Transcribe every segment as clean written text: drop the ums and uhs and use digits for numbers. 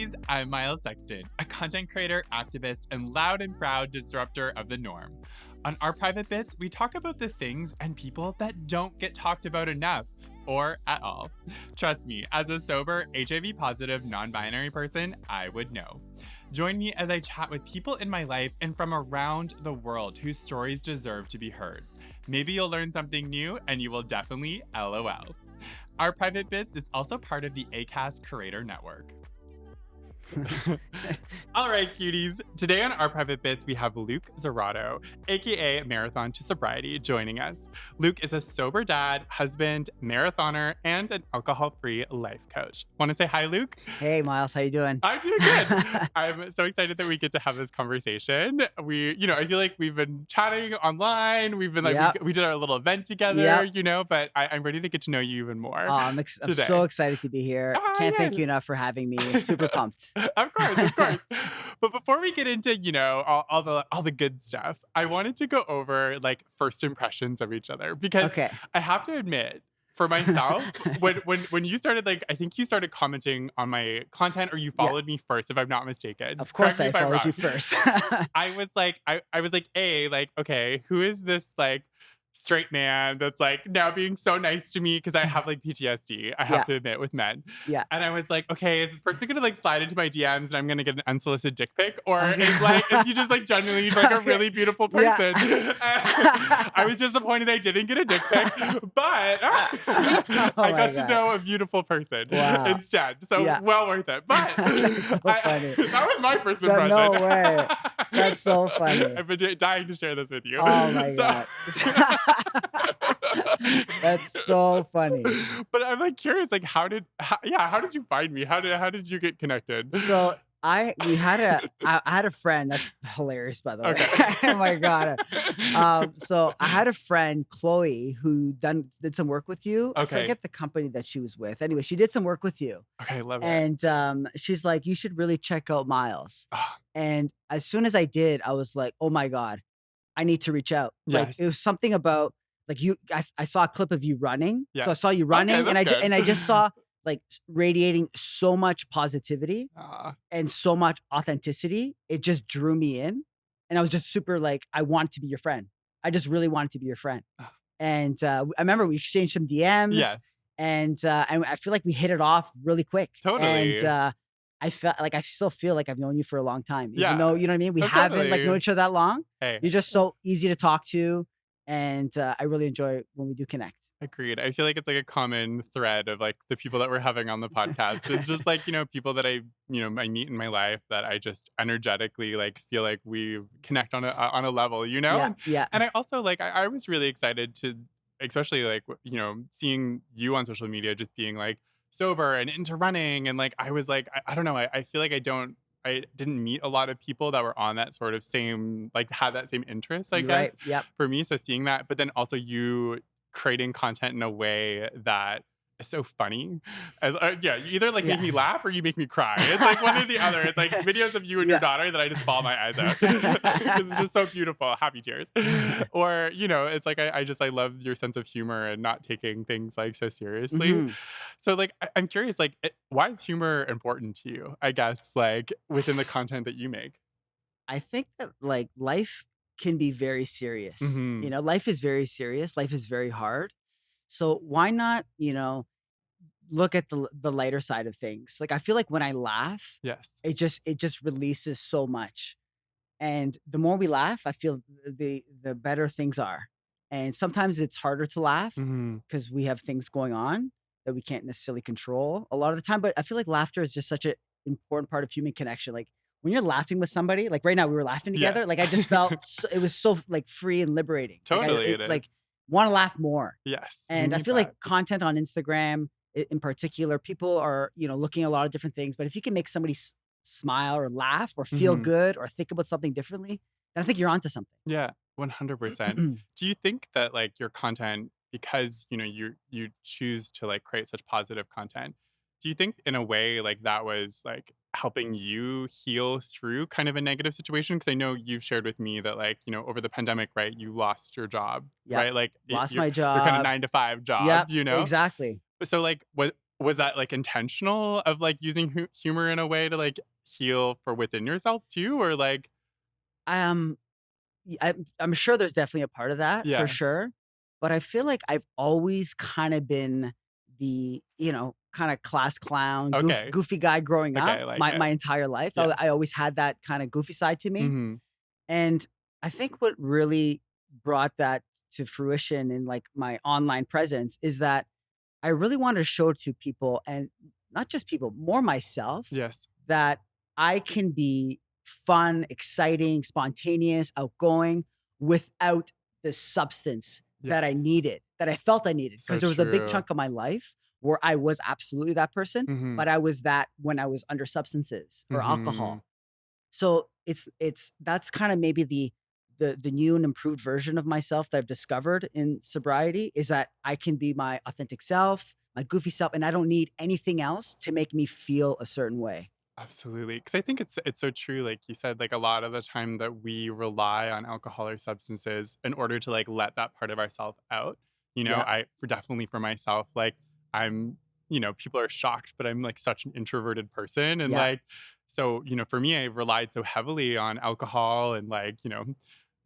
cuties, I'm Miles Sexton, a content creator, activist, and loud and proud disruptor of the norm. On our private bits, we talk about the things and people that don't get talked about enough, or at all. Trust me, as a sober, HIV positive, non-binary person, I would know. Join me as I chat with people in my life and from around the world whose stories deserve to be heard. Maybe you'll learn something new and you will definitely LOL. Our Private Bits is also part of the ACAST Creator Network. All right, cuties. Today on Our Private Bits, we have Luc Zoratto, aka Marathon to Sobriety, joining us. Luc is a sober dad, husband, marathoner, and an alcohol-free life coach. Want to say hi, Luc? Hey, Miles. How you doing? I'm doing good. I'm so excited that we get to have this conversation. I feel like we've been chatting online. We've been we did our little event together, but I'm ready to get to know you even more. I'm so excited to be here. Can't thank you enough for having me. I'm super pumped. Of course. But before we get into, all the good stuff, I wanted to go over like first impressions of each other because I have to admit, for myself, when you started, I think you started commenting on my content, or you followed me first, if I'm not mistaken. Of course, I followed you first. I was like, okay, who is this straight man that's now being so nice to me, because I have PTSD, I have to admit, with men. Yeah. And I was like, okay, is this person gonna slide into my DMs and I'm gonna get an unsolicited dick pic? Or is he just genuinely a really beautiful person? Yeah. I was disappointed I didn't get a dick pic, but I got to know a beautiful person instead. So well worth it. But so funny. That was my first impression. No way. That's so funny. I've been dying to share this with you. Oh my God. That's so funny. But I'm curious, how did you find me? How did you get connected? So I had a friend. That's hilarious, by the way. Oh my God. So I had a friend, Chloe, who did some work with you. I forget the company that she was with. Anyway, she did some work with you. Okay, love it. And she's like, you should really check out Miles. And as soon as I did, I was like, oh my God, I need to reach out. Yes. It was something about I saw a clip of you running. Yeah. So I saw you running, and I just saw radiating so much positivity and so much authenticity. It just drew me in, and I was just super I wanted to be your friend. I just really wanted to be your friend. And I remember we exchanged some DMs. Yes. And I feel like we hit it off really quick. Totally. And I still feel like I've known you for a long time, even though, you know what I mean? We haven't known each other that long. Hey. You're just so easy to talk to. And I really enjoy when we do connect. Agreed. I feel like it's a common thread of the people that we're having on the podcast. It's just people that I meet in my life that I just energetically feel like we connect on a level, Yeah. And I also I was really excited to, especially seeing you on social media, just being sober and into running, and I was I don't know, I feel like I didn't meet a lot of people that were on that sort of same, had that same interest, I guess, for me. So seeing that, but then also you creating content in a way that is so funny. You either make me laugh or you make me cry. It's one or the other. It's videos of you and your daughter that I just bawl my eyes out because it's just so beautiful. Happy tears. Or, it's I love your sense of humor and not taking things so seriously. Mm-hmm. So I'm curious, why is humor important to you, I guess, within the content that you make? I think that life can be very serious. Mm-hmm. Life is very serious. Life is very hard. So why not, look at the lighter side of things? I feel like when I laugh, yes, it just releases so much. And the more we laugh, I feel the better things are. And sometimes it's harder to laugh because we have things going on that we can't necessarily control a lot of the time. But I feel like laughter is just such an important part of human connection. When you're laughing with somebody, right now we were laughing together. Yes. I just felt it was so free and liberating. Totally, it is. Want to laugh more. Yes. And I feel like content on Instagram in particular, people are, looking at a lot of different things. But if you can make somebody smile or laugh or feel good or think about something differently, then I think you're onto something. Yeah, 100%. Do you think that your content, because you choose to create such positive content, do you think in a way that was helping you heal through kind of a negative situation? Because I know you've shared with me that over the pandemic, right, you lost your job, right? Lost my job. Your kind of 9 to 5 job, Yep, exactly. So was that, like, intentional of, like, using humor in a way to, like, heal for within yourself too? Or, like Um, I'm sure there's definitely a part of that for yeah. sure, but I feel like I've always kinda been the, kinda class clown, Okay. goofy guy growing Okay, up I like my it. entire life. Yes. I always had that kinda goofy side to me, Mhm. and I think what really brought that to fruition in, like, my online presence is that I really wanted to show to people, and not just people, more myself, Yes. that I can be fun, exciting, spontaneous, outgoing without the substance that I Yes. needed, that I felt I needed. So Because there was a big true. chunk of my life where I was absolutely that person, Mhm. but I was that when I was under substances or Mhm. alcohol. So it's that's kinda maybe the new and improved version of myself that I've discovered in sobriety is that I can be my authentic self, my goofy self, and I don't need anything else to make me feel a certain way. Absolutely, because I think it's so true, like you said, like, a lot of the time that we rely on alcohol or substances in order to, like, let that part of ourself out, Yeah. definitely for myself, like, I'm people are shocked, but I'm, like, such an introverted person, and, Yeah. like, so, for me, I relied so heavily on alcohol and, like,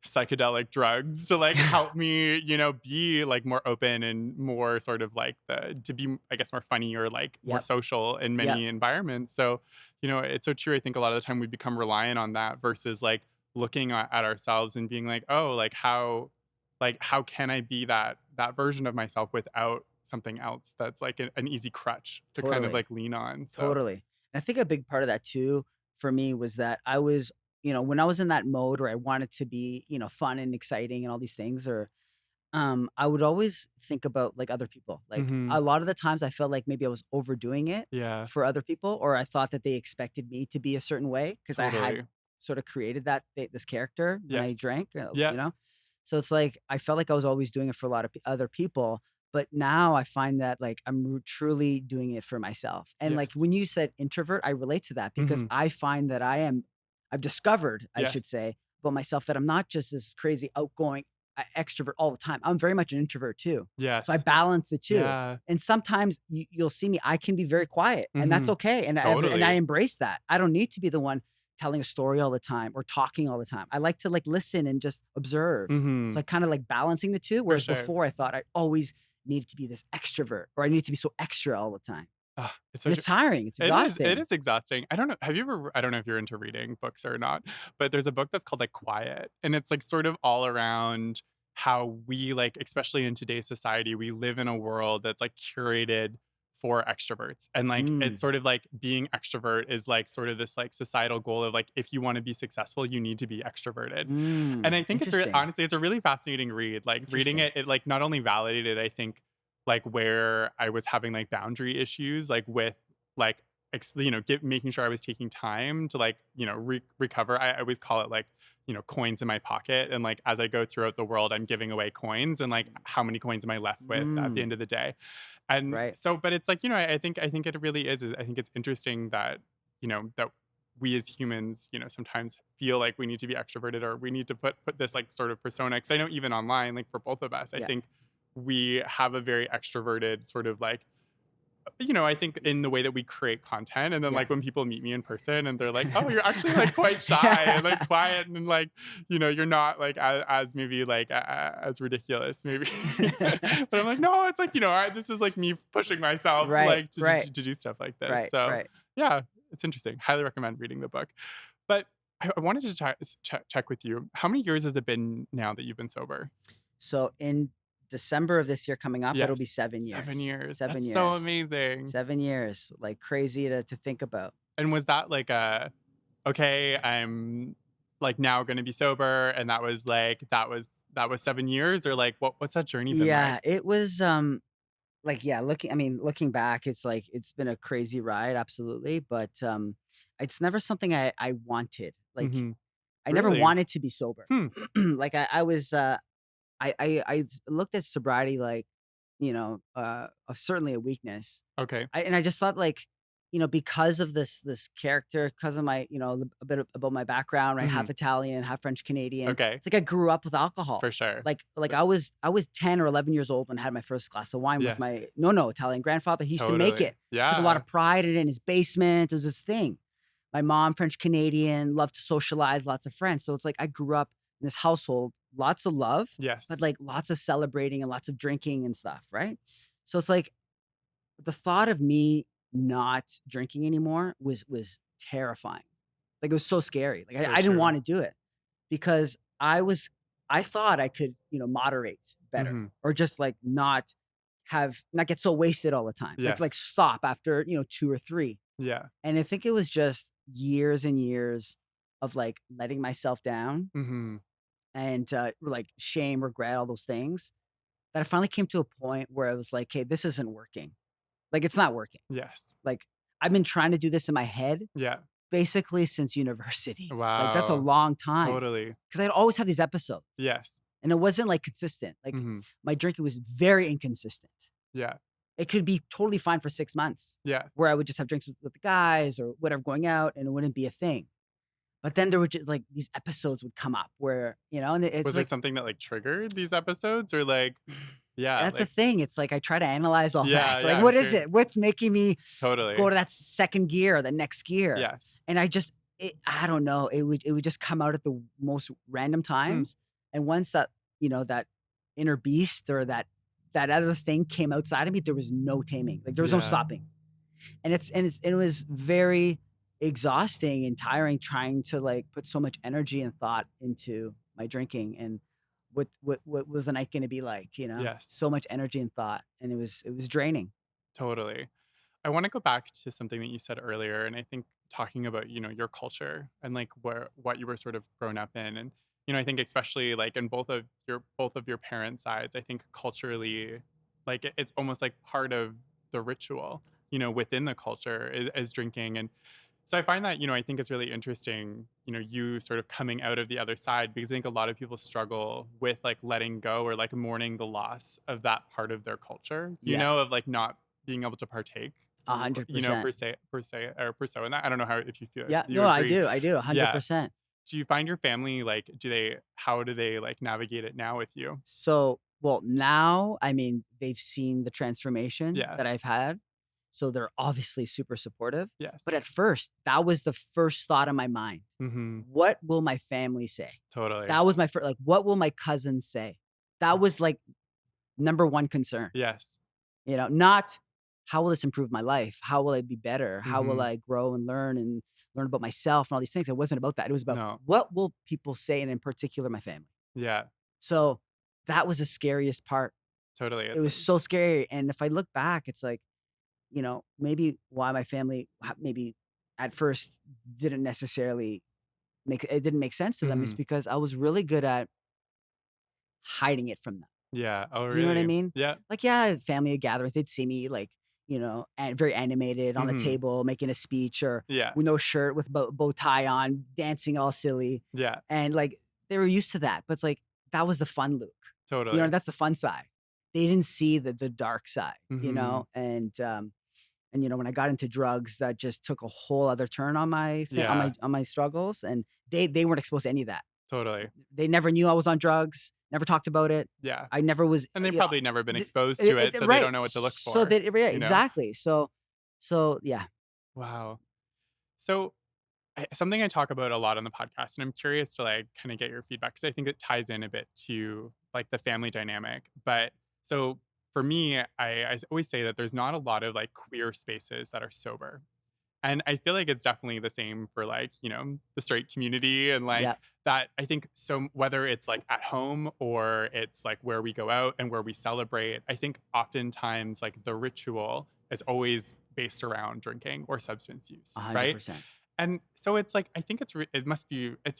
psychedelic drugs to, like, help me, be, like, more open and more sort of, like, the to be, I guess, more funny or, like, more Yep. social in Yep. many environments, so it's so true. I think a lot of the time we become reliant on that versus like looking at ourselves and being like, oh, like how can I be that version of myself without something else that's like an easy crutch to kind of Totally. like lean on. So Totally. And I think a big part of that too for me was that I was, when I was in that mode where I wanted to be, fun and exciting and all these things, or I would always think about, like, other people. Like, mhm, a lot of the times I felt like maybe I was overdoing it yeah, for other people, or I thought that they expected me to be a certain way because I had totally. sort of created this character when I Yes. drank, Yeah. So it's like I felt like I was always doing it for a lot of other people, but now I find that, like, I'm truly doing it for myself. And, like, Yes. when you said introvert, I relate to that because Mhm. I find that I've discovered, I should Yes. say, about myself that I'm not just this crazy outgoing extrovert all the time. I'm very much an introvert too. So I Yes. balance the 2. Yeah. And sometimes you'll see me, I can be very quiet, and that's Mhm. okay. And I Totally. embrace that. I don't need to be the one telling a story all the time or talking all the time. I like to, like, listen and just observe. So I Mhm. kind of like balancing the 2, For whereas sure. before I thought I always needed to be this extrovert or I need to be so extra all the time. Ah, it's And such it's tiring. It's it exhausting. is exhausting. I don't know, have you ever I don't know if you're into reading books or not, but there's a book that's called, like, Quiet, and it's, like, sort of all around how we, like, especially in today's society, we live in a world that's, like, curated for extroverts, and, like, it's Mm, sort of like being extrovert is, like, sort of this, like, societal goal of, like, if you wanna be successful, you need to be extroverted, and I think interesting. honestly, it's a really fascinating read, like, reading Interesting. it, like, not only validated, I think, like, where I was having, like, boundary issues, like, with, like, making sure I was taking time to, like, recover. I always call it, like, coins in my pocket, and, like, as I go throughout the world, I'm giving away coins, and, like, how many coins am I left with at the Mm, end of the day? And right. so but it's like, I think it really is I think it's interesting that, that we as humans, sometimes feel like we need to be extroverted or we need to put this, like, sort of persona. Because I know even online, like, for both of us, I Yeah. think we have a very extroverted sort of, like, I think in the way that we create content, and then, Yeah. like, when people meet me in person and they're like, "Oh, you're actually, like, quite shy and, like, quiet and, like, you're not, like, as maybe, like, as ridiculous maybe." But I'm like, "No, it's like, this is, like, me pushing myself, Right, like, to to right, to do stuff like this." right, So, right. yeah, it's interesting. Highly recommend reading the book. But I wanted to check with you. How many years has it been now that you've been sober? So in December of this year coming up, it'll be Yes. 7 7 years. years. 7 That's so years. amazing. 7 years, like, crazy to think about. And was that like a okay, I'm like now gonna be sober, and that was 7 years, or like what's that journey been like? Yeah, it was, like, yeah, looking back, it's like it's been a crazy ride, absolutely, but, it's never something I wanted. Like, Mhm. I never Really? wanted to be sober. Hmm. Like, I was, I looked at sobriety like, certainly a weakness. Okay. And I just thought, like, because of this character, because of my, a bit about my background, right? Mhm. Half Italian, half French Canadian. Okay. It's like I grew up with alcohol. For sure. Like I was 10 or 11 years old when I had my first glass of wine with Yes. my no Italian grandfather. He used to make Totally. it. Took a lot Yeah. of pride in it in his basement. It was this thing. My mom, French Canadian, loved to socialize, lots of friends. So it's like I grew up in this household, lots of love, but Yes. like lots of celebrating and lots of drinking and stuff, right? So it's like the thought of me not drinking anymore was terrifying. Like, it was so scary. Like, So I didn't true. wanna do it because I thought I could, moderate better Mhm. or just, like, not get so wasted all the time. Like, Yes. stop after, 2 or 3. Yeah. And I think it was just years and years of, like, letting myself down Mhm. and, like, shame, regret, all those things that I finally came to a point where I was like, "Hey, this isn't working." Like, it's not working. Yes. Like, I've been trying to do this in my head Yeah. basically since university. Like, that's a Wow. long time Totally. because 'cause I'd always have these episodes, Yes. and it wasn't, like, consistent. Like, Mhm. my drinking was very inconsistent. Yeah. It could be totally fine for 6 months Yeah. where I would just have drinks with the guys or whatever going out, and it wouldn't be a thing. But then there would just, like, these episodes would come up where, and it's Was there like something that, like, triggered these episodes or, like yeah, that's the like thing. It's like I try to analyze all yeah, that. yeah, Like, I'm what is sure. it? What's making me go Totally. to that second gear, the next gear? Yes. And I don't know. It would just come out at the most random Mm. times. And once that inner beast or that other thing came outside of me, there was no taming. Like there was no Yeah. stopping. And it was very exhausting and tiring trying to like put so much energy and thought into my drinking and what was the night going to be like, Yes. so much energy and thought and it was draining. Totally. I wanna go back to something that you said earlier, and I think talking about, your culture and, like, where what you were sort of grown up in, and, I think especially, like, in both of your parents' sides, I think culturally, like, it's almost like part of the ritual, within the culture is drinking, and so I find that, I think it's really interesting, you sort of coming out of the other side because I think a lot of people struggle with, like, letting go or, like, mourning the loss of that part of their culture, Yeah, of, like, not being able to partake, a hundred per percent. se or per se, and that I don't know how if you feel Yeah, do you no, I agree? do. I do a hundred Yeah. percent. Do you find your family, like, how do they, like, navigate it now with you? So, well, now, I mean, they've seen the transformation Yeah. that I've had, so they're obviously super supportive. But Yes. at first, that was the first thought in my mind. Mhm. What will my family say? Totally. That was my first, like, what will my cousins say? That was like number one concern. Yes. Not how will this improve my life? How will I be better? How will Mhm. I grow and learn about myself and all these things? It wasn't about that. It was about No. what will people say, and in particular, my family. Yeah. So that was the scariest part. Totally. It It's was so scary, and if I look back, it's like, maybe why my family maybe at first didn't necessarily didn't make sense to them is mhm. because I was really good at hiding it from them. Yeah. Oh, Do you know what I really? mean? Yeah. Like, yeah, family gatherings, they'd see me like, and very animated on a Mhm. table making a speech or Yeah. with no shirt with bow tie on, dancing all silly. Yeah. And like they were used to that. But it's like that was the fun Luke. Totally. That's the fun side. They didn't see the dark side, Mhm. and when I got into drugs, that just took a whole other turn on my thing, Yeah. on my struggles. And they weren't exposed to any of that. Totally. They never knew I was on drugs, never talked about it. Yeah. I never was, And they've probably never been th exposed to it, so they right. don't know what to look So for, that yeah, you know? exactly. So yeah. Wow. So, something I talk about a lot on the podcast, and I'm curious to, like, kinda get your feedback because I think it ties in a bit to, like, the family dynamic, but so for me, I always say that there's not a lot of, like, queer spaces that are sober. And I feel like it's definitely the same for like, the straight community and like Yeah, that I think so whether it's like at home or it's like where we go out and where we celebrate, I think oftentimes like the ritual is always based around drinking or substance use, right? 100%. And so it's like I think it's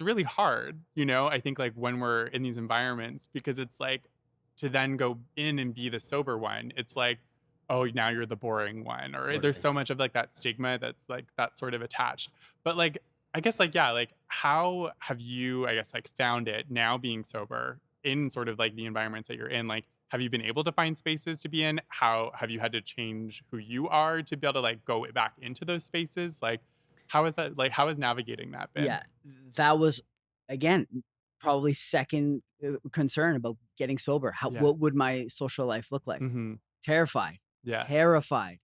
really hard, I think like when we're in these environments because it's like to then go in and be the sober one, it's like, oh, now you're the boring one. Or there's Totally. so much of like that stigma that's like that sort of attached. But like I guess like yeah, like how have you I guess like found it now being sober in sort of like the environments that you're in, like, have you been able to find spaces to be in? How have you had to change who you are to be able to like go back into those spaces? Like, how is that, like, how is navigating that been? Yeah, that was, again, probably second, concern about getting sober. How Yeah. what would my social life look like? Mhm. Terrified, Yes. terrified.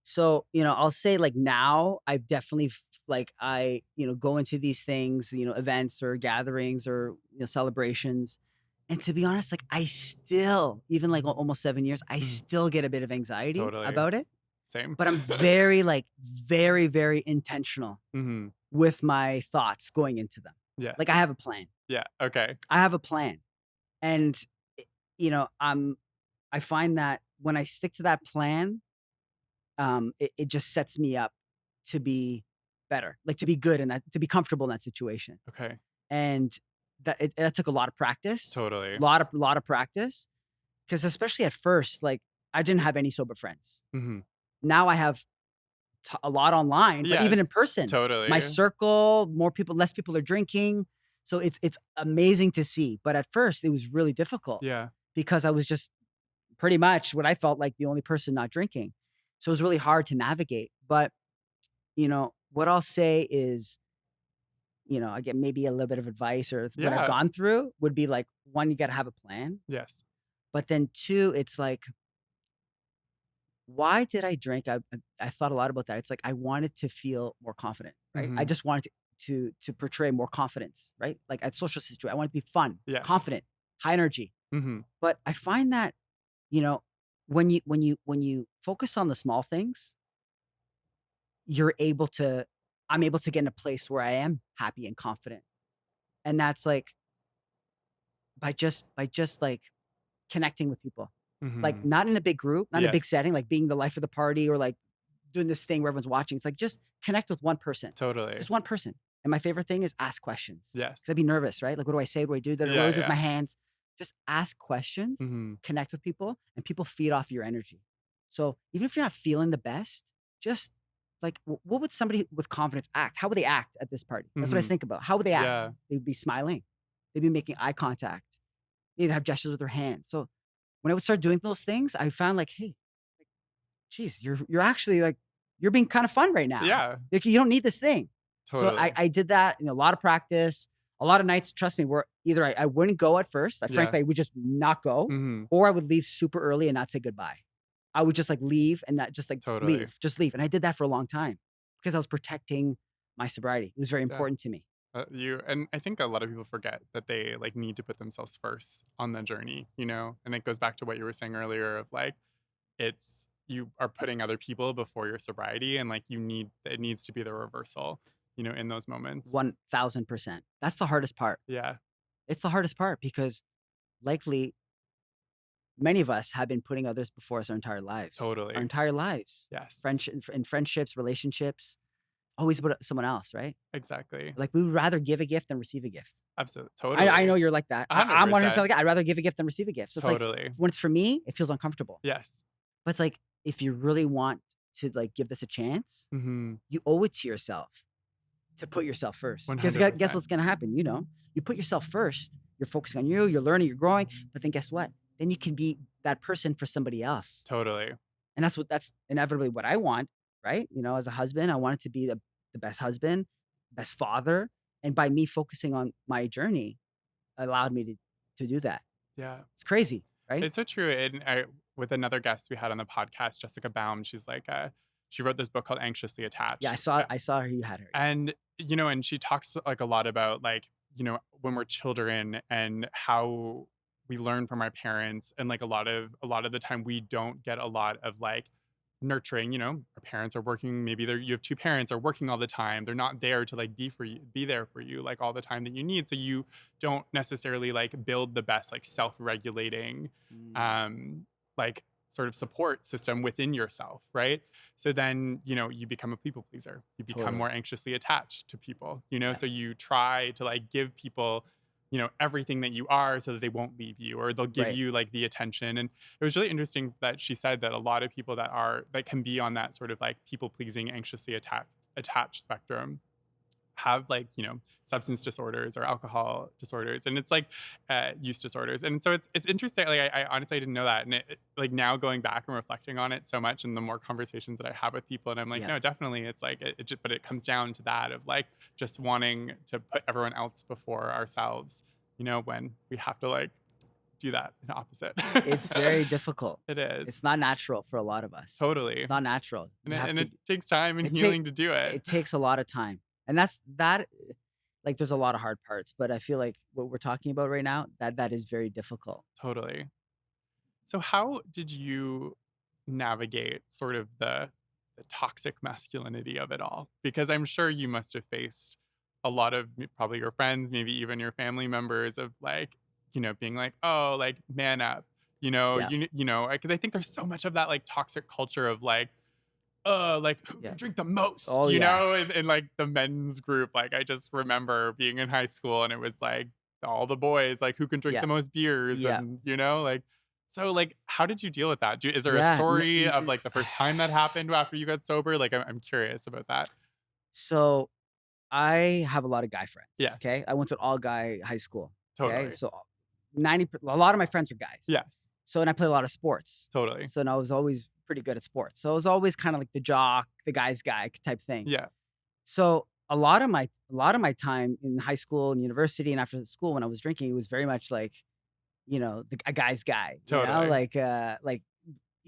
So, I'll say, like, now I've definitely like, go into these things, events or gatherings or, celebrations. And to be honest, like, I still, even like almost 7 years, I Mhm. still get a bit of anxiety Totally. about it. Same. But I'm very, like, very, very intentional Mhm. with my thoughts going into them. Like, Yes. I have a plan. Yeah. Okay. I have a plan. And, eh, you know, I'm, I find that when I stick to that plan, it just sets me up to be better, like to be good and to be comfortable in that situation. Okay. And that took a lot of practice, Totally. lot of practice. Because especially at first, like I didn't have any sober friends. Mhm. Now I have a lot online, but even in Yes. person, my Totally. circle, more people, less people are drinking. So it's amazing to see. But at first, it was really difficult Yeah. because I was just pretty much what I felt like the only person not drinking. So it was really hard to navigate. But, what I'll say is, I get maybe a little bit of advice or what I've Yeah. gone through would be like, one, you got to have a plan. Yes. But then two, it's like, why did I drink? I thought a lot about that. It's like I wanted to feel more confident, right? I Mhm. just wanted to portray more confidence, right? Like at social situation, I want to be fun, Yes. confident, high energy. Mhm. But I find that, you know, when you focus on the small things, you're able to I'm able to get in a place where I am happy and confident. And that's like by just like connecting with people. Like Mhm. not in a big group, not in a big Yes. setting, like being the life of the party or like doing this thing where everyone's watching. It's like just connect with one person. Totally. Just one person. And my favorite thing is ask questions. Yes. Because I'd be nervous, right? Like, what do I say? What do I do? What do Yeah, I do with yeah. my hands? Just ask questions, Mhm. connect with people, and people feed off your energy. So even if you're not feeling the best, just like what would somebody with confidence act? How would they act at this party? That's what I Mhm. think about. How would they act? Yeah. They'd be smiling. They'd be making eye contact. They'd have gestures with their hands. So when I would start doing those things, I found like, hey, geez, you're actually like you're being kind of fun right now. Yeah. Like you don't need this thing. So I, Totally. I did that in a lot of practice, a lot of nights, trust me, where either I wouldn't go at first. Yeah. Frankly, I would just not go, Mhm. or I would leave super early and not say goodbye. I would just like leave and not just like Totally. leave, just leave. And I did that for a long time because I was protecting my sobriety. It was very Yeah. important to me. You and I think a lot of people forget that they like need to put themselves first on the journey, you know? And it goes back to what you were saying earlier of like it's you are putting other people before your sobriety and like it needs to be the reversal, in those moments. 1000%. That's the hardest part. Yeah, It's the hardest part because likely many of us have been putting others before us our entire lives. Our totally. entire lives. Yes. In friendships, relationships, always about someone else, right? Exactly. Like we would rather give a gift than receive a gift. Absolutely. I Totally. know you're like that. I'm 100% 100%. like that. I'd rather give a gift than receive a gift. So it's like Totally. when it's for me, it feels uncomfortable. Yes. But it's like if you really want to like give this a chance, Mhm. you owe it to yourself to put yourself first. Because guess 100%. what's gonna happen? You put yourself first. You're focusing on you. You're learning. You're growing. But then guess what? Then you can be that person for somebody else. Totally. And that's inevitably what I want, right? As a husband, I wanted to be the best husband, best father. And by me focusing on my journey, allowed me to do that. Yeah. It's crazy, right? It's so true. And with another guest we had on the podcast, Jessica Baum, she's like, she wrote this book called Anxiously Yeah, I Attached. saw I saw her. You had her. Yeah. And, and she talks like a lot about like, when we're children and how we learn from our parents and like a lot of the time we don't get a lot of like nurturing, our parents are working, maybe you have two parents are working all the time. They're not there to like be there for you like all the time that you need. So you don't necessarily like build the best like self-regulating Mm, um like sort of support system within yourself, right? So then, you become a people pleaser. You become totally. more anxiously attached to people, Yeah. so you try to like give people, everything that you are so that they won't leave you or they'll give Right. you like the attention. And it was really interesting that she said that a lot of people that can be on that sort of like people pleasing, anxiously attached spectrum have like, substance disorders or alcohol disorders, and it's like use disorders. And so it's interesting. Like I honestly I didn't know that. And like now going back and reflecting on it so much, and the more conversations that I have with people, and I'm like, Yeah. no, definitely it's like it just, but it comes down to that of like just wanting to put everyone else before ourselves, when we have to like do that in opposite. It's very difficult. It is. It's not natural for a lot of us. It's Totally. not natural. And You have and to it takes time and it take healing to do it. it takes a lot of time. And like there's a lot of hard parts, but I feel like what we're talking about right now, that is very difficult. Totally. So how did you navigate sort of the toxic masculinity of it all? Because I'm sure you must have faced a lot of probably your friends, maybe even your family members of like, being like, "Oh, like man up." Yeah. Because I think there's so much of that like toxic culture of like who Yeah. can drink the most, Oh yeah. in like the men's group. Like I just remember being in high school and it was like all the boys, like who can drink Yeah. the most beers Yeah. and like so like how did you deal with that? Is there a Yeah. story of like the first time that happened after you got sober? Like I'm curious about that. So I have a lot of guy friends. Yes, Okay. I went to an all guy high school. Okay. totally. So a lot of my friends are guys. Yes, So, and I play a lot of sports. totally. So, and I was always pretty good at sports. So I was always kind of like the jock, the guy's guy type thing. Yeah. So a lot of my time in high school and university and after school when I was drinking, it was very much like, a guy's guy, Totally. like I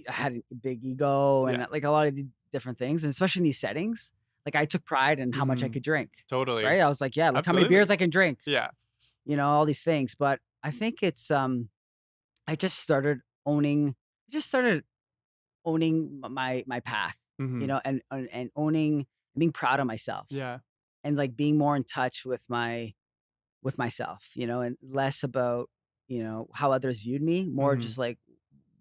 had a big ego Yeah. and like a lot of the different things, and especially in these settings, like I took pride in how much I Mhm. could drink, Totally. right? I was like, yeah, look how many beers Absolutely. I can drink, Yeah. all these things. But I think I just started owning my path, Mhm. and owning being proud of myself Yeah. and like being more in touch with myself, and less about, how others viewed me, more Mhm. just like,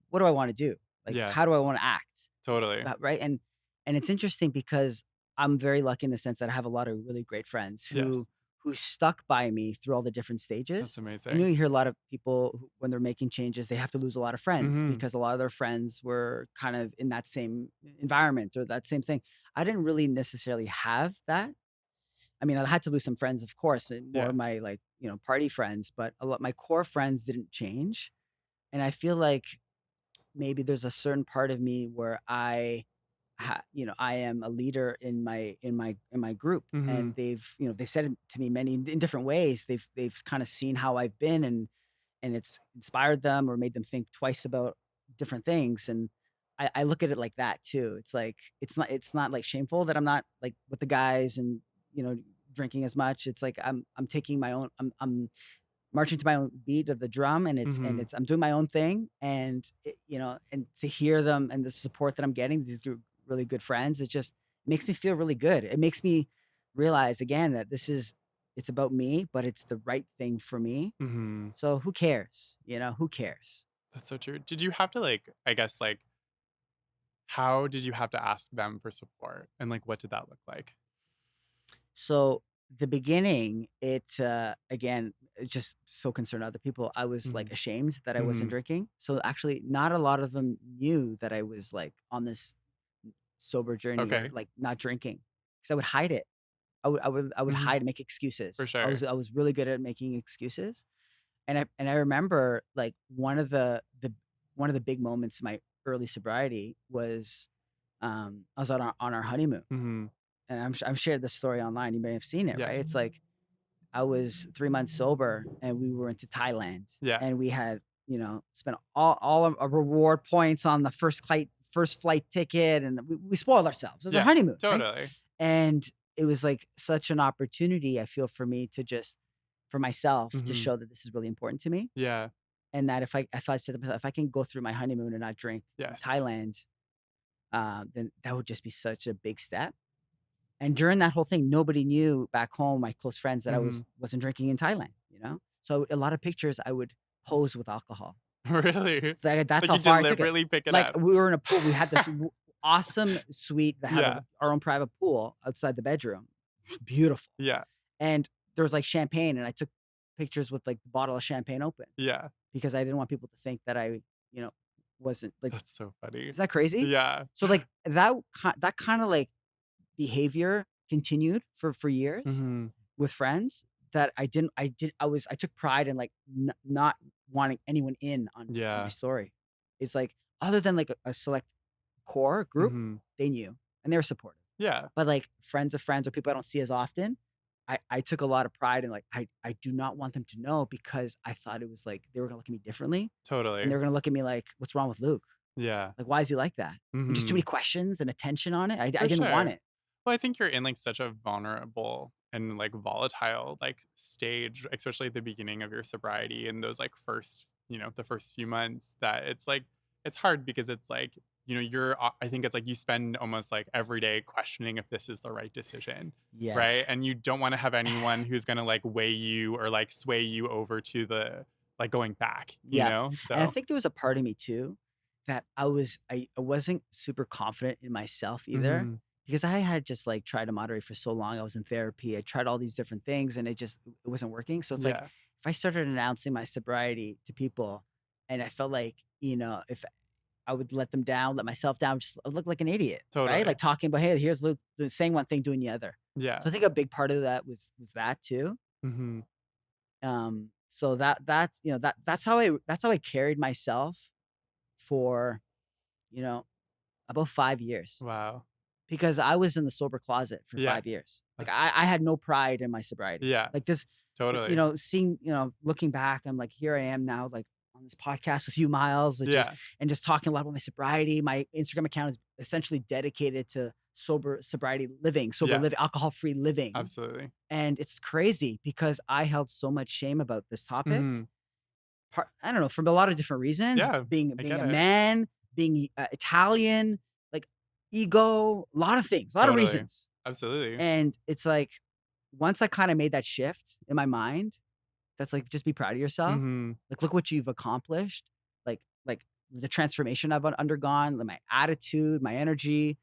what do I want to do? Like, Yeah. how do I want to act? Totally. Right. And it's interesting because I'm very lucky in the sense that I have a lot of really great friends Yes. who stuck by me through all the different That's stages. And amazing. you hear a lot of people when they're making changes, they have to lose a lot of friends Mhm. because a lot of their friends were kind of in that same environment or that same thing. I didn't really necessarily have that. I mean, I had to lose some friends, of course, and more Yeah. of my like, party friends, but a lot my core friends didn't change. And I feel like maybe there's a certain part of me where I am a leader in my group, and Mhm. they've said it to me many in different ways. They've kind of seen how I've been, and it's inspired them or made them think twice about different things. And I look at it like that too. It's like it's not like shameful that I'm not like with the guys and you know drinking as much. It's like I'm taking my own. I'm marching to my own beat of the drum, and Mhm. I'm doing my own thing. And and to hear them and the support that I'm getting, these really good friends, it just makes me feel really good. It makes me realize again that it's about me, but it's the right thing for me. Mhm. So who cares? Who cares? That's so true. Did you have to like, I guess like, how did you have to ask them for support? And like, what did that look like? So the beginning, again, it's just so concerned other people. I was like Mhm. ashamed that I wasn't Mhm. drinking. So actually, not a lot of them knew that I was like on this sober journey or Okay. like not drinking because I would hide it. I would Mhm. hide, make For excuses. I was sure. I was really good at making excuses. And I remember like one of the big moments in my early sobriety was I was on our honeymoon, Mhm. and I've shared this story online. You may have seen it, right? Yes. It's like I was 3 months sober, and we went to Thailand, Yeah. and we had spent all of our reward points on the first flight ticket, and we spoiled ourselves. It was our Yeah. honeymoon, right? Totally. And it was like such an opportunity. I feel for me to just for myself to Mhm. show that this is really important to me, Yeah. and that if I said to myself, if I can go through my honeymoon and not drink in Yes. Thailand, then that would just be such a big step. And during that whole thing, nobody knew back home, my close friends, that I Mhm. wasn't drinking in Thailand. So a lot of pictures I would pose with alcohol. Really? That's Like how you far I took it. deliberately pick it Like up. we were in a pool. We had this awesome suite that had Yeah. our own private pool outside the bedroom. Beautiful. Yeah. And there was like champagne, and I took pictures with like the bottle of champagne open Yeah. because I didn't want people to think that I, you know, wasn't like, That's so funny. is that crazy? Yeah. So like that kind of like behavior continued for years Mhm. with friends that I took pride in like not wanting anyone in on my Yeah. story. It's like other than like a select core group, Mhm. they knew and they were supportive. Yeah. But like friends of friends or people I don't see as often, I took a lot of pride in like I do not want them to know because I thought it was like they were gonna look at me differently and Totally. they were gonna look at me like, what's wrong with Luke? Yeah. Like, why is he like that? And just too many Mhm. questions and attention on it. I For didn't want sure. it. Well, I think you're in, like, such a vulnerable and, like, volatile, like, stage, especially at the beginning of your sobriety and those, like, first the first few months that it's, like it's hard because it's, like, I think it's, like, you spend almost, like, every day questioning if this is the right decision, right? Yes. And you don't wanna have anyone who's gonna, like, weigh you or, like, sway you over to the like, going back, you Yeah. know? And I So think there was a part of me too that I wasn't super confident in myself either Mhm. because I had just like tried to moderate for so long. I was in therapy. I tried all these different things and it wasn't working. So it's like Yeah. if I started announcing my sobriety to people and I felt like, if I would let them down, let myself down, just look like an idiot, right? Like Totally. talking about, hey, here's Luke saying one thing, doing the other. Yeah. So I think a big part of that was that too. Mhm. So that's how I carried myself for, you know, about 5 years Wow. because I was in the sober closet for Yeah. 5 years. Like That's I had no pride in my sobriety. yeah. Like this, Totally. looking back, I'm like, here I am now, like on this podcast with you, Miles, which is Yeah. and just talking a lot about my sobriety. My Instagram account is essentially dedicated to sobriety living, sober Yeah. living, alcohol-free living. Absolutely. And it's crazy because I held so much shame about this topic Mhm. I don't know, from a lot of different reasons, Yeah. I being get a it. man, being, Italian, like, ego, a lot of things, a lot of Totally. reasons, Absolutely. and it's like, once I kinda made that shift in my mind, that's like, just be proud of yourself, Mhm. like, look what you've accomplished, like, the transformation I've undergone, like, my attitude, my energy,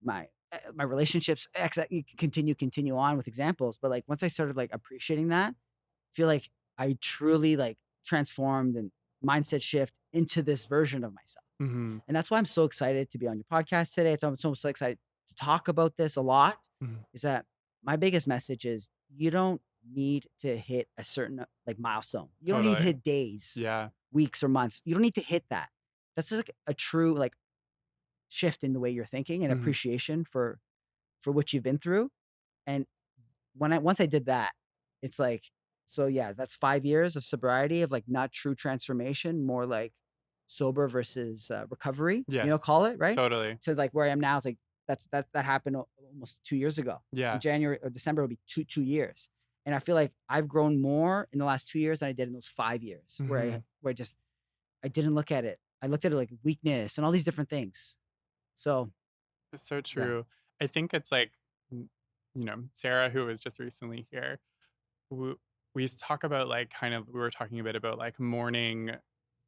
my relationships, you can continue on with examples, but, like, once I started, like, appreciating that, feel like I truly like transformed and mindset shift into this version of myself. Mhm. And that's why I'm so excited to be on your podcast today. I'm so excited to talk about this a lot. Mhm. Is that my biggest message is you don't need to hit a certain like milestone. You don't need to Totally. hit days, Yeah. weeks, or months. You don't need to hit that. That's just like a true like shift in the way you're thinking and Mhm. appreciation for what you've been through. And once I did that, it's like so yeah, that's 5 years of sobriety of, like, not true transformation, more like sober versus, recovery, Yes. call it, right? Totally. To, like, where I am now, it's like that happened almost 2 years ago. In Yeah. January or December will be 2 years, and I feel like I've grown more in the last 2 years than I did in those 5 years Mhm. where I didn't look at it. I looked at it like weakness and all these different things. So, It's so yeah. true. I think it's like, mm, Sarah, who was just recently here, w we talk about, like, kind of we were talking a bit about, like, mourning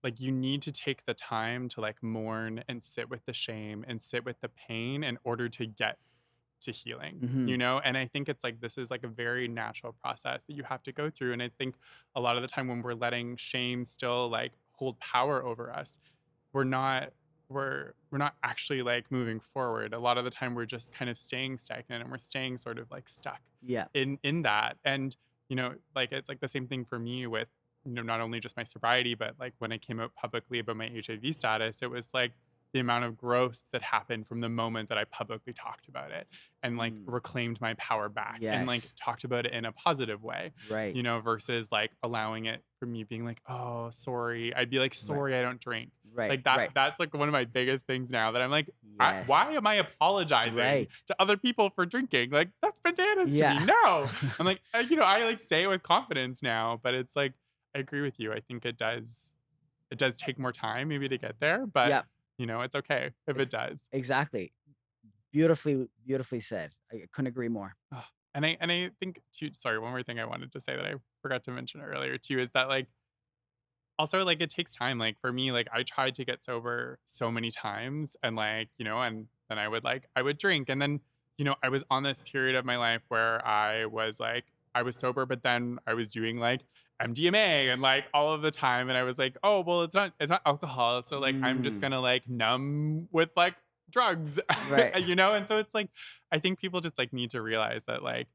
like, you need to take the time to, like, mourn and sit with the shame and sit with the pain in order to get to healing, Mhm. And I think it's like this is like a very natural process that you have to go through, and I think a lot of the time when we're letting shame still, like, hold power over us, we're not we're not actually, like, moving forward. A lot of the time, we're just kind of staying stagnant, and we're staying sort of, like, stuck Yeah. in that, and, like, it's, like, the same thing for me with, not only just my sobriety, but, like, when I came out publicly about my HIV status, it was, like, the amount of growth that happened from the moment that I publicly talked about it and, like, Mm. reclaimed my power back and, like, Yes. talked about it in a positive way, Right. versus, like, allowing it for me being like, "Oh, sorry." I'd be like, Right. "Sorry, I don't drink." Right. Like, that's, like, one of my biggest things now that I'm like, Yes. why am I apologizing Right. to other people for drinking? Like, that's bananas to me. Yeah. No." I'm like, I, like, say it with confidence now, but it's like, I agree with you. I think it does take more time maybe to get there, but, Yep. it's okay if Ex it does. exactly. Beautifully said. I couldn't agree more. Ugh. And I think too sorry, one more thing I wanted to say that I forgot to mention earlier too is that, like, also, like, it takes time, like, for me, like, I tried to get sober so many times and, like, and then I would drink, and then, I was on this period of my life where I was sober, but then I was doing, like, MDMA and, like, all of the time, and I was like, "Oh, well, it's not alcohol, so, like, I'm just Mm. gonna, like, numb with, like, drugs, Right. and so it's like, I think people just like need to realize that like,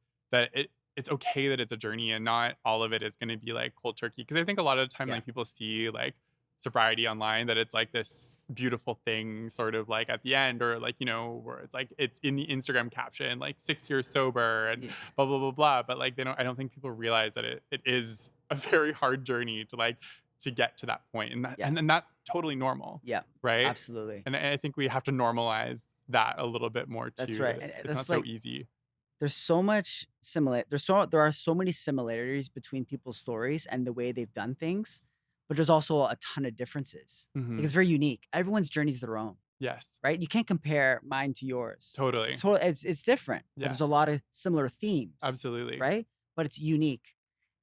it's okay that it's a journey and not all of it is going to be like cold turkey. Cause I think a lot of the time, Yeah. like people see like sobriety online that it's like this beautiful thing sort of like at the end or like, where it's like, it's in the Instagram caption, like 6 years sober and Yeah. blah, blah, blah, blah. But like, I don't think people realize that it is a very hard journey to like, to get to that point. And that, Yeah. and then that's totally normal. Yeah. Right. Absolutely. And I think we have to normalize that a little bit more That's too, right. that And it's not that's so like easy. there's so much similar there are so many similarities between people's stories and the way they've done things, but there's also a ton of differences. Like Mhm. it's very unique. Everyone's journey is their own, Yes. right? You can't compare mine to yours. Totally. It's different, but Yeah. there's a lot of similar themes, Absolutely. right? But it's unique.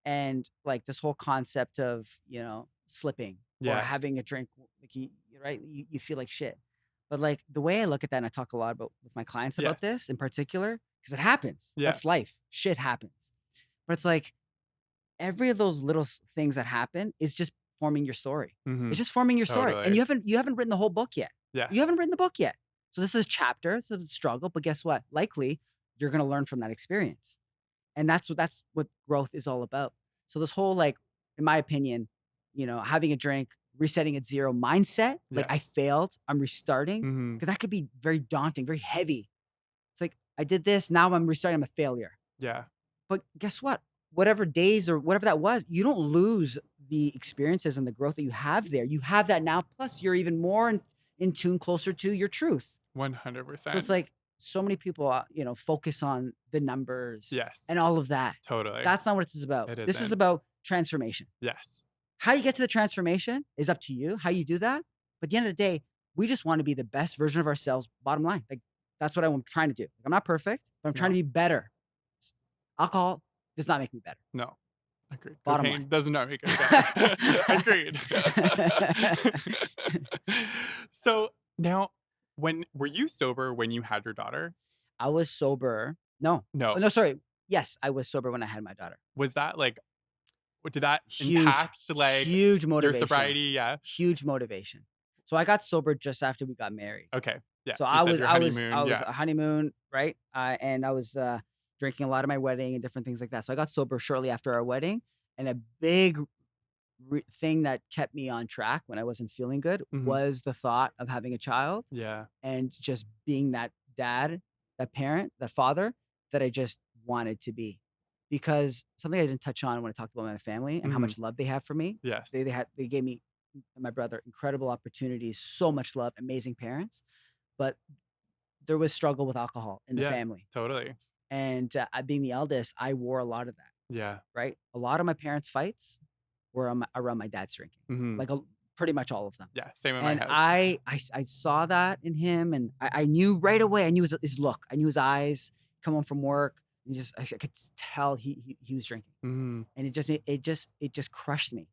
And like this whole concept of, slipping or Yeah. having a drink, like right? You feel like shit. But like the way I look at that, and I talk a lot about with my clients about Yes. this in particular, because it happens. Yeah. That's life. Shit happens. But it's like every of those little things that happen is just forming your story. It's Mhm. just forming your story. And Totally. you haven't written the whole book yet. You Yes. haven't written the book yet. So this is a chapter, it's a struggle, but guess what? Likely you're gonna learn from that experience. And that's what growth is all about. So this whole like, in my opinion, having a drink, resetting at zero mindset, like I Yes. failed, I'm restarting, Mhm. because that could be very daunting, very heavy. It's like I did this, now I'm restarting, I'm a failure. Yeah. But guess what? Whatever days or whatever that was, you don't lose the experiences and the growth that you have there. You have that now. Plus, you're even more in tune, closer to your truth. So it's 100%. like so many people, focus on the numbers Yes. and all of that. Totally. That's not what this is about. It This is isn't. about transformation. Yes. How you get to the transformation is up to you, how you do that. But at the end of the day, we just want to be the best version of ourselves, bottom line. Like, that's what I'm trying to do. Like, I'm not perfect, but I'm trying to No. be better. Alcohol does not make me better, No. Agreed. bottom line. Cocaine does not make us better. Agreed. So now, when were you sober when you had your daughter? I was sober. No. Oh, No. no, sorry. Yes, I was sober when I had my daughter. Was that like, did that Huge, impact like huge your motivation. sobriety? Yeah. Huge motivation. So I got sober just after we got married. Okay. So Yes. You said your I honeymoon. was Yeah. a honeymoon, right? And I was drinking a lot of my wedding and different things like that. So I got sober shortly after our wedding, and a big thing that kept me on track when I wasn't feeling good Mhm. was the thought of having a child Yeah. and just being that dad, that parent, that father that I just wanted to be. Because something I didn't touch on when I talked about my family and how Mhm. much love they have for me, Yes. they gave me and my brother incredible opportunities, so much love, amazing parents, but there was struggle with alcohol in the Yeah. family. Totally. And being the eldest, I wore a lot of that, Yeah. right? A lot of my parents' fights were around my dad's drinking, Mhm. like pretty much all of them. Yeah. Same in my And house. I saw that in him, and I knew right away. I knew his look. I knew his eyes. Come home from work, and I could tell he was drinking, Mhm. and it just crushed me.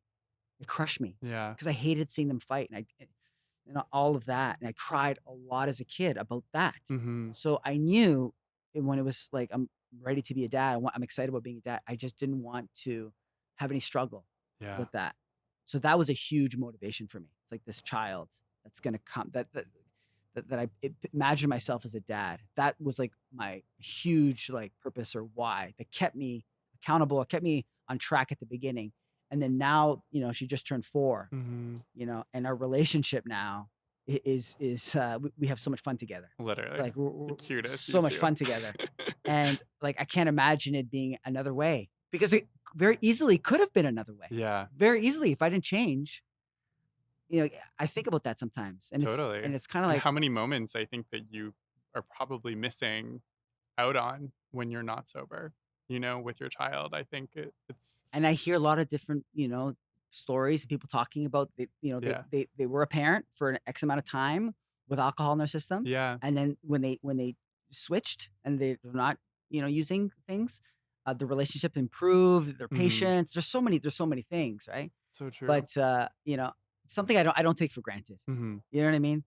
It crushed me Yeah. because I hated seeing them fight, and all of that, and I cried a lot as a kid about that. Mhm. So I knew when it was like I'm ready to be a dad, I'm excited about being a dad. I just didn't want to have any struggle Yeah. with that. So that was a huge motivation for me. It's like this child that's gonna come that imagine myself as a dad. That was like my huge like purpose or why that kept me accountable. It kept me on track at the beginning. And then now, she just turned 4, Mhm. and our relationship now is we have so much fun together. Literally. Like The we're cutest, you so much 2. fun together. And like I can't imagine it being another way because it very easily could have been another way. Yeah. Very easily if I didn't change. I think about that sometimes, and Totally. it's kind of And like, how many moments I think that you are probably missing out on when you're not sober, with your child. I think it's and I hear a lot of different, stories and people talking about yeah. they were a parent for an X amount of time with alcohol in their system, Yeah. and then when they switched and they're not, using things, the relationship improved, their Mhm. patience. There's so many things, right? So true. But something I don't take for granted. Mhm. You know what I mean?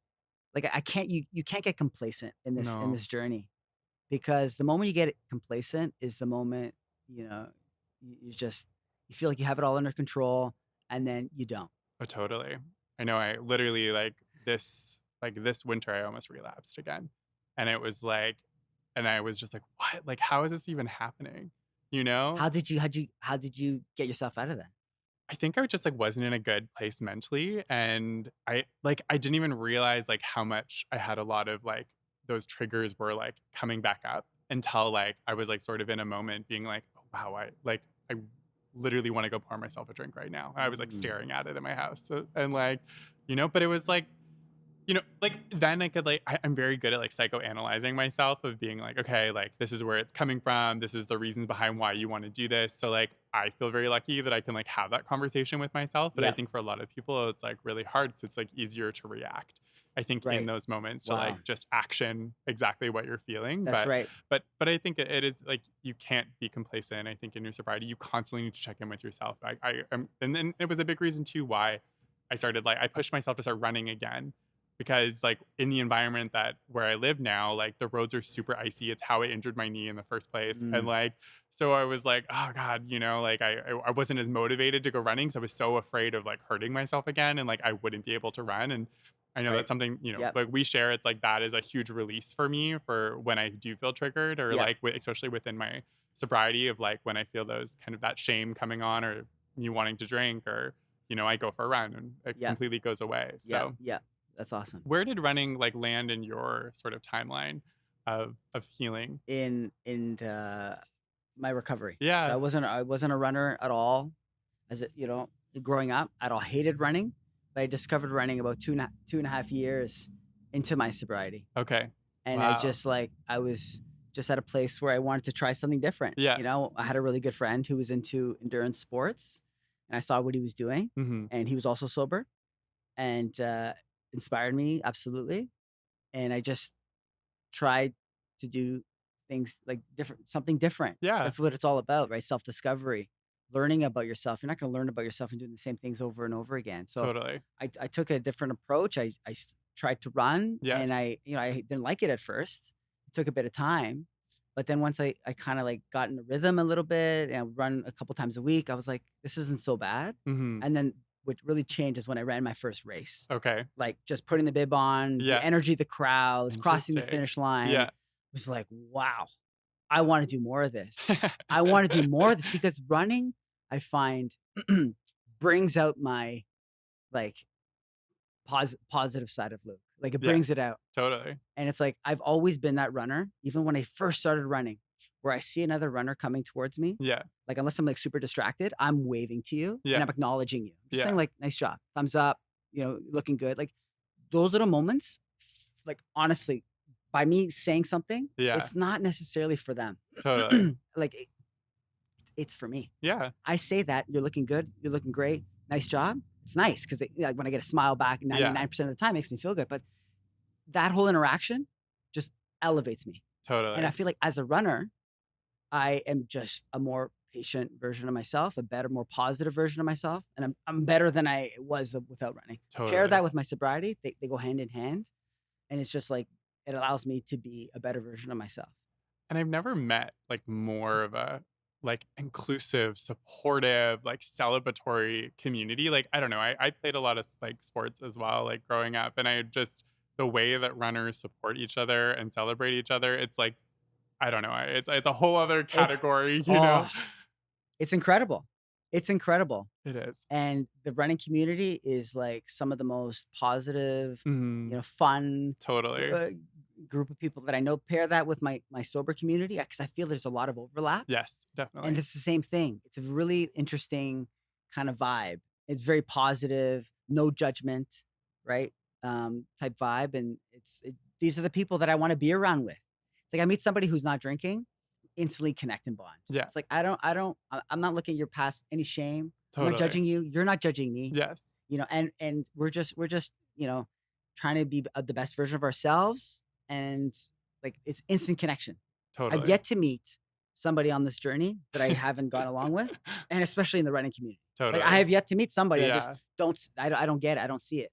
Like I can't you can't get complacent in No. this journey because the moment you get complacent is the moment, you know, you just you feel like you have it all under control and then you don't. Oh, totally. I know I literally like this. like this winter I almost relapsed again. And it was like, and I was just like, what? Like, how is this even happening? You know? How did you get yourself out of that? I think I just like wasn't in a good place mentally. And I didn't even realize like how much I had a lot of like those triggers were like coming back up until like I was like sort of in a moment being like, oh wow, I literally want to go pour myself a drink right now. I was like Mm, staring at it in my house. So, and like, but it was like like then I could like I'm very good at like psychoanalyzing myself of being like, okay, like this is where it's coming from. This is the reasons behind why you want to do this. So like I feel very lucky that I can like have that conversation with myself. But I yep, think for a lot of people, it's like really hard because it's like easier to react. I think in right. those moments to like Wow, just action exactly what you're feeling. that's right. But I think it is like you can't be complacent. I think in your sobriety, you constantly need to check in with yourself. I am, and then it was a big reason too why I started like I pushed myself to start running again because like in the environment that where I live now, like the roads are super icy. It's how I injured my knee in the first place. And Mm, like, so I was like, oh God, like I wasn't as motivated to go running. So I was so afraid of like hurting myself again and like I wouldn't be able to run. And I know right. that's something, Yep, like we share. It's like that is a huge release for me for when I do feel triggered or yep, like especially within my sobriety of like when I feel those kind of that shame coming on or me wanting to drink or, I go for a run and it yep, completely goes away. yep, So yep. That's awesome. where did running, like, land in your sort of timeline of healing? In my recovery. So Yeah, I wasn't a runner at all as growing up at all. Hated running, but I discovered running about 2.5 years into my sobriety. okay. And Wow. I was just at a place where I wanted to try something different. Yeah. I had a really good friend who was into endurance sports, and I saw what he was doing, Mhm. and he was also sober, and inspired me absolutely. And I just tried to do things like something different. Yeah, That's what it's all about, right? Self discovery, learning about yourself. You're not going to learn about yourself and doing the same things over and over again. So totally. I took a different approach. Tried to run, and Yes. I didn't like it at first. It took a bit of time, but then once I kind of like got in the rhythm a little bit and I would run a couple times a week, I was like, this isn't so bad. Mhm. And then what really changed is when I ran my first race, Okay. like just putting the bib on, the Yeah. energy of the crowds, crossing the Interesting. finish line Yeah. was like, wow, I want to do more of this. I want to do more of this because running, I find, brings out my like positive side of Luke. Like it brings it Yes. out. Totally. And it's like I've always been that runner, even when I first started running, where I see another runner coming towards me, Yeah. like unless I'm like super distracted, I'm waving to you and Yeah. I'm acknowledging you. I'm just saying Yeah. like nice job, thumbs up, looking good. Like those little moments, like honestly, by me saying something, Yeah. it's not necessarily for them. Totally. Like it's for me. Yeah. I say that you're looking good, you're looking great, nice job. It's nice because like when I get a smile back, Yeah. 99% of the time makes me feel good. But that whole interaction just elevates me. And I Totally. feel like as a runner, I am just a more patient version of myself, a better, more positive version of myself. And I'm better than I was without running. Pair Totally. that with my sobriety, they go hand in hand. And it's just like, it allows me to be a better version of myself. And I've never met like more of a like inclusive, supportive, like celebratory community. Like I don't know, I played a lot of like sports as well, like growing up, and I just the way that runners support each other and celebrate each other. It's like I don't know, it's a whole other It's, category, you know. oh, it's incredible. It's incredible. It is. And the running community is like some of the most positive, Mhm. fun Totally. uh, group of people that I know. Pair that with my sober community because I feel there's a lot of overlap, Yes, and definitely. it's the same thing. It's a really interesting kind of vibe. It's very positive, no judgment, right? Type vibe, and these are the people that I want to be around with. It's like I meet somebody who's not drinking, instantly connect and bond. Yeah, It's like I'm not looking at your past any shame. I'm not totally. judging you. You're not judging me. Yes, And we're just trying to be the best version of ourselves, and like it's instant connection. I've totally. yet to meet somebody on this journey that I haven't gone along with, and especially in the running community. Like I Totally. have yet to meet somebody. I just Yeah. don't get it. I don't see it.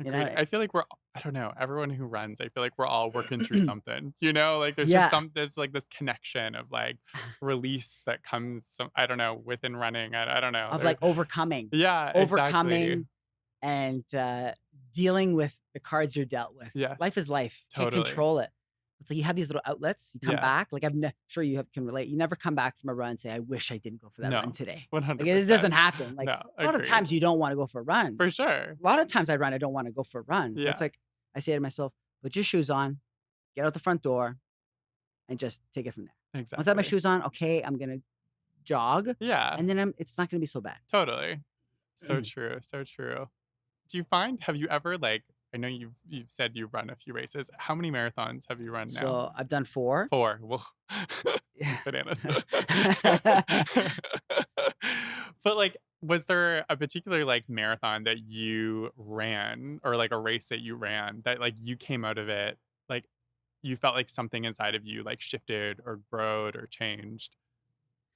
You know? Agreed. I feel like I don't know, everyone who runs, I feel like we're all working through something, you know? Like there's just Yeah, there's like this connection of like release that comes I don't know, within running. I don't know. of like overcoming, Yeah, exactly. overcoming, and dealing with the cards you're dealt with. Life Yes. is life. Can't Totally. control it. It's like you have these little outlets. You come Yeah. back. Like sure you can relate. You never come back from a run and say, "I wish I didn't go for that run No. today." Like it doesn't 100%. happen. Like No, a lot of agreed. times you don't want to go for a run. For sure. A lot of times I run, I don't want to go for a run. But it's Yeah. like I say to myself, "Put your shoes on, get out the front door, and just take it from there." Once I have my Exactly. shoes on, okay, I'm gonna jog, Yeah. and then it's not gonna be so bad. Totally. So true. So true. Have you ever like, I know you've said you've run a few races. How many marathons have you run now? So I've done 4. 4. Well, Yeah. bananas. But like, was there a particular like marathon that you ran or like a race that you ran that like you came out of it like you felt like something inside of you like shifted or growed or changed?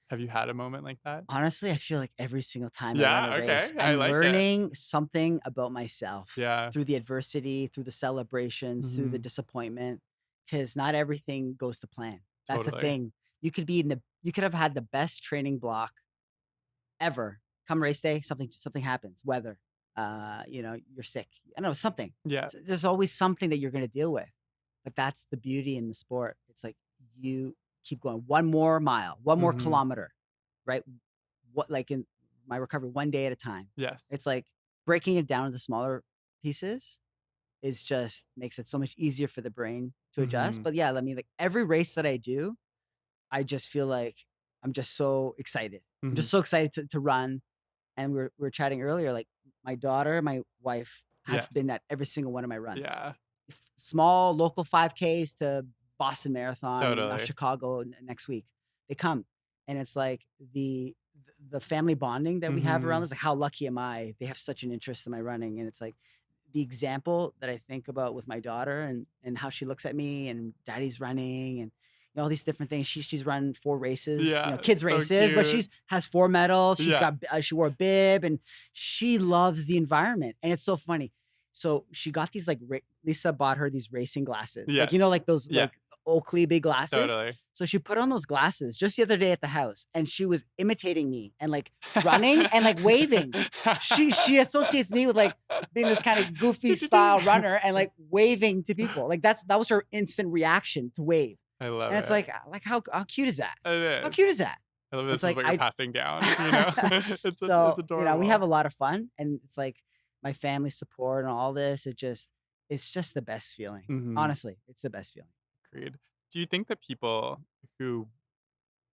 Have you had a moment like that? Honestly, I feel like every single time I run a Yeah, okay. race, I I'm like it. learning something about myself Yeah. through the adversity, through the celebrations, through the Mhm. disappointment, because not everything goes to plan. That's the Totally. thing. You could have had the best training block ever. Come race day, something happens. Weather, you're sick. I don't know, something. Yeah. There's always something that you're gonna deal with. But that's the beauty in the sport. It's like you keep going one more mile, one more Mhm. kilometer, right? What like in my recovery, one day at a time. Yes. It's like breaking it down into smaller pieces is just makes it so much easier for the brain to adjust. Mhm. But yeah, like every race that I do, I just feel like I'm just so excited. I'm Mhm. just so excited to run. And we are chatting earlier, like my daughter, my wife have Yes. been at every single one of my runs. Yeah. Small local 5Ks to Boston Marathon and now Totally. Chicago next week. They come, and it's like the family bonding that we have around Mhm. this. Like, how lucky am I? They have such an interest in my running, and it's like the example that I think about with my daughter and how she looks at me and daddy's running and all these different things. She's run 4 races, Yeah, kids so races, but cute. she's has 4 medals. Yeah. She wore a bib and she loves the environment. And it's so funny. So she got these like Lisa bought her these racing glasses, like Yes. like those Yeah, like Oakley big glasses. totally. So she put on those glasses just the other day at the house, and she was imitating me and like running and like waving. She associates me with like being this kind of goofy style runner and like waving to people. Like that was her instant reaction to wave. I love And it's it. like how cute is that? It How is. cute is that? I love It's this is like what you're I passing down, you know? It's so, we have adorable. a lot of fun, and it's like my family support and all this. It's just the best feeling. Mhm. Honestly, it's the best feeling. Agreed. Do you think that people who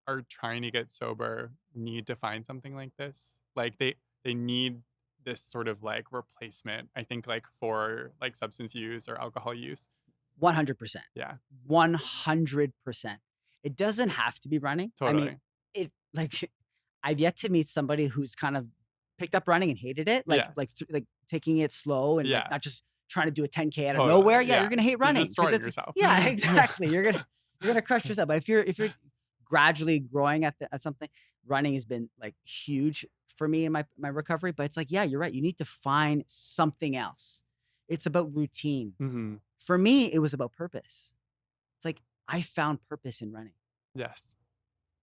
are trying to get sober need to find something like this? Like they need this sort of like replacement, I think like for like substance use or alcohol use. 100%. Yeah, 100%. It doesn't have to be running. I mean, totally. it like I've yet to meet somebody who's kind of picked up running and hated it, Yes. like taking it slow and like Yeah, not just trying to do a 10K out of nowhere. totally. Yeah, you're Yeah. gonna hate You're running because destroying it's yourself. yeah, exactly. You're gonna crush yourself. But if you're gradually growing at something, running has been like huge for me in my recovery. But it's like, yeah, you're right. You need to find something else. It's about routine. Mhm. For me, it was about purpose. It's like I found purpose in running. Yes,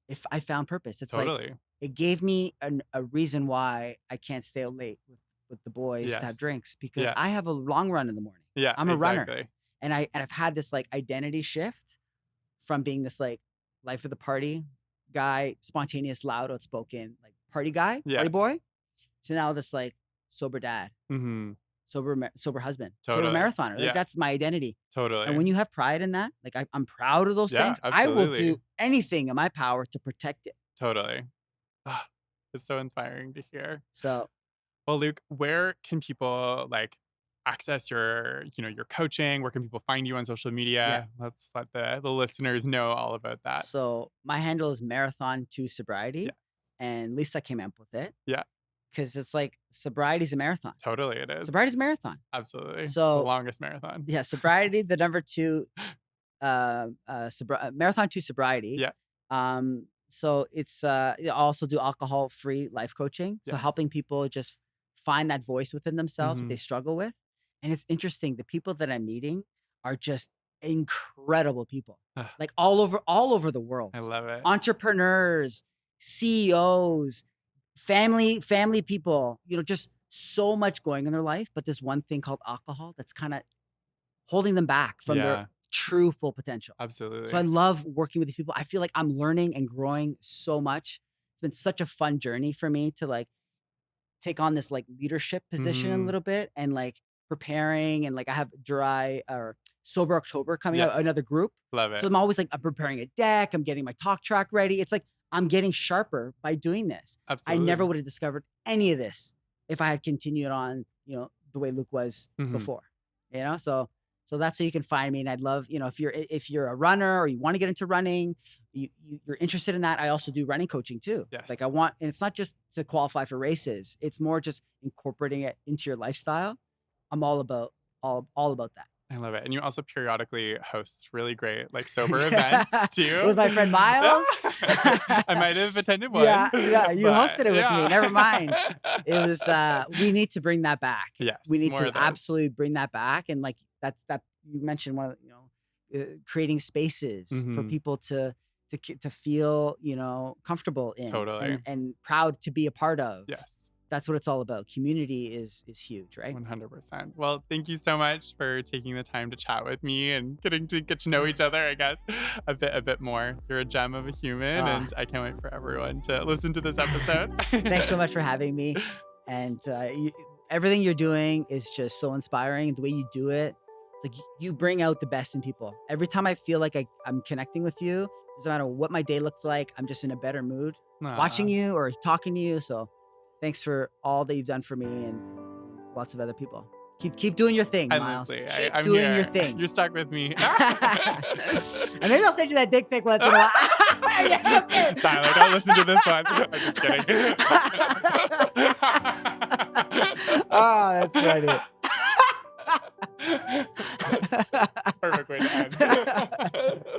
If I found purpose, it's like totally. it gave me a reason why I can't stay out late with the boys to have Yes. drinks because Yeah. I have a long run in the morning. Yeah, I'm a runner, exactly. and I've had this like identity shift from being this like life of the party guy, spontaneous, loud, outspoken, like party guy, Yeah. party boy, to now this like sober dad, Mhm. sober husband, sober Totally. marathoner. Like Yeah, that's my identity. And totally. when you have pride in that, like I'm proud of those Yeah, things, I will absolutely. do anything in my power to protect it. Totally. Ah, it's so inspiring to hear. So Well, Luke, where can people like access your coaching? Where can people find you on social yeah. media? Let's let the listeners know all about that. So my handle is marathon to Yeah. sobriety, and Lisa came up with it Yeah, because it's like sobriety's a marathon. totally it is. Sobriety's a marathon. Absolutely. The So longest marathon. yeah, sobriety, the number two, marathon to sobriety. Yeah. So it's I also do alcohol free life coaching. So Yes. helping people just find that voice within themselves that they Mhm. struggle with. And it's interesting, the people that I'm meeting are just incredible people. Ah, Like all over the world. I love it. Entrepreneurs, CEOs, family people, just so much going in their life, but this one thing called alcohol that's kind of holding them back from their Yeah, true full potential. So I absolutely. love working with these people. I feel like I'm learning and growing so much. It's been such a fun journey for me to like take on this like leadership position a Mhm. little bit and like preparing and like I have dry or sober October coming out, Yes, another group. love So it. I'm always like, I'm preparing a deck, I'm getting my talk track ready. It's like I'm getting sharper by doing this. I never Absolutely. would have discovered any of this if I had continued on, the way Luke was Mhm. before. So that's how you can find me. And I'd love, if you're a runner or you want to get into running, you're interested in that. I also do running coaching too. Like Yes, I want, and it's not just to qualify for races. It's more just incorporating it into your lifestyle. I'm all about that. I love it. And you also periodically host really great, like, sober events Yeah. too. With my friend Miles. I might have attended one, Yeah, yeah. You but hosted it with me. yeah. Never mind. It was we need to bring that back. We Yes, need more to of those. absolutely bring that back. And like that you mentioned one of creating spaces for Mhm. people to feel, comfortable in Totally. and proud to be a part of. Yes. That's what it's all about. Community is huge, right? 100%. Well, thank you so much for taking the time to chat with me and getting to get to know each other, I guess, a bit more. You're a gem of a human, Uh, and I can't wait for everyone to listen to this episode. Thanks so much for having me. And everything you're doing is just so inspiring. The way you do it, it's like you bring out the best in people. Every time I feel like I'm connecting with you, doesn't matter what my day looks like, I'm just in a better mood watching Aw, you or talking to you. So thanks for all that you've done for me and lots of other people. Keep doing your thing, Miles. endlessly. Keep I'm doing your here. thing. You're stuck with me. And maybe I'll send you that dick pic once in a while. Yeah, okay. Tyler, don't listen to this one. I'm just kidding. Oh, that's funny. Perfect way to end.